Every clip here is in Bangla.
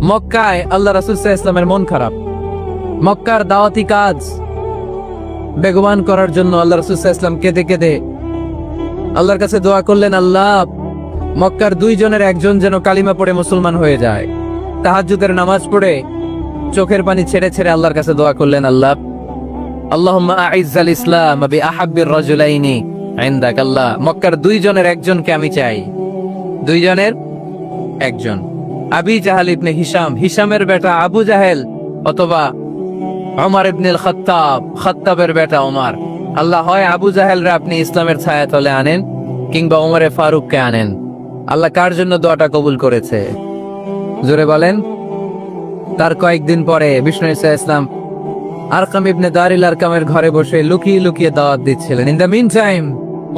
মক্কায় আল্লাহ রাসূল সাল্লাল্লাহু আলাইহি ওয়াসাল্লামের মন খারাপ। মক্কার দাওয়াতি কাজ বেগবান করার জন্য আল্লাহ রাসূল সাল্লাল্লাহু আলাইহি ওয়াসাল্লাম কেঁদে কেঁদে আল্লাহর কাছে দোয়া করলেন, আল্লাহ মক্কার 2 জনের একজন যেন কালিমা পড়ে মুসলমান হয়ে যায়। তাহাজ্জুদের নামাজ পড়ে চোখের পানি ছেড়ে ছেড়ে আল্লাহর কাছে দোয়া করলেন, আল্লাহ আল্লাহুম্মা আইজ্জাল ইসলাম বিআহাব্বির রাজুলাইনি ইনদাক। আল্লাহ মক্কার 2 জনের একজনকে আমি চাই, 2 জনের একজন। আবি জাহাল ইবনে হিশাম, হিশামের বেটা আবু জাহেল, অথবা ওমর ইবনে খাত্তাব, খাত্তাবের বেটা ওমর। আল্লাহ হয় আবু জাহেলরা আপনি ইসলামের ছায়াতলে আনেন, কিংবা ওমরে ফারুককে আনেন। আল্লাহ কার জন্য দোয়াটা কবুল করেছে জোরে বলেন। তার কয়েকদিন পরে বিষ্ণু ঈসা ইসলাম আরকাম ইবনে দারিল আরকামের ঘরে বসে লুকিয়ে লুকিয়ে দাওয়াত দিচ্ছিলেন। ইন দ্য মিন টাইম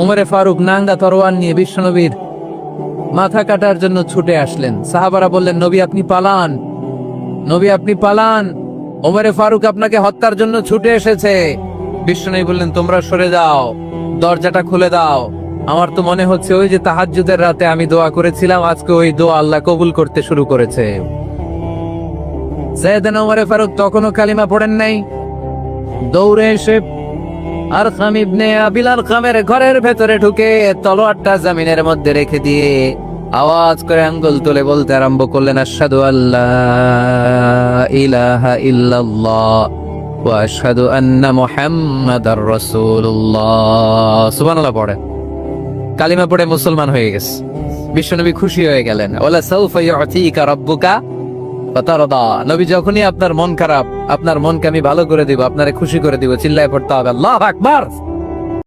ওমরে ফারুক নাঙ্গা তরোয়ার নিয়ে বিশ্বনবীর মাথা কাটার জন্য ছুটে আসলেন। সাহাবারা বললেন, নবী আপনি পালান, নবী আপনি পালান, ওমরে ফারুক আপনাকে হত্যার জন্য ছুটে এসেছে। বিশ্বনবী বললেন, তোমরা সরে যাও, দরজাটা খুলে দাও। আমার তো মনে হচ্ছে ওই যে তাহাজ্জুদের রাতে আমি দোয়া করেছিলাম, আজকে ওই দোয়া আল্লাহ কবুল করতে শুরু করেছে। সাইয়েদনা ওমরে ফারুক তখনও কালিমা পড়েন নাই। দৌড়ে এসে আরকাম ইবনে আবিল আরকামের ঘরের ভেতরে ঢুকে তলোয়ারটা জমিনের মধ্যে রেখে দিয়ে আওয়াজ করে আঙ্গুল তুলে বলতে আরম্ভ করলেন, আশহাদু আল্লা ইলাহা ইল্লাল্লাহ ওয়া আশহাদু আন্না মুহাম্মাদার রাসূলুল্লাহ। সুবহানাল্লাহ পড়ে কালিমা পড়ে মুসলমান হয়ে গেছে। বিশ্বনবী খুশি হয়ে গেলেন। ওয়ালা সাউফা ইউতিকা রাব্বুকা ফাতারদা। নবী যখনই আপনার মন খারাপ, আপনার মনকে আমি ভালো করে দিব, আপনারে খুশি করে দিব। চিল্লায় পড়তে হবে আল্লাহু আকবার।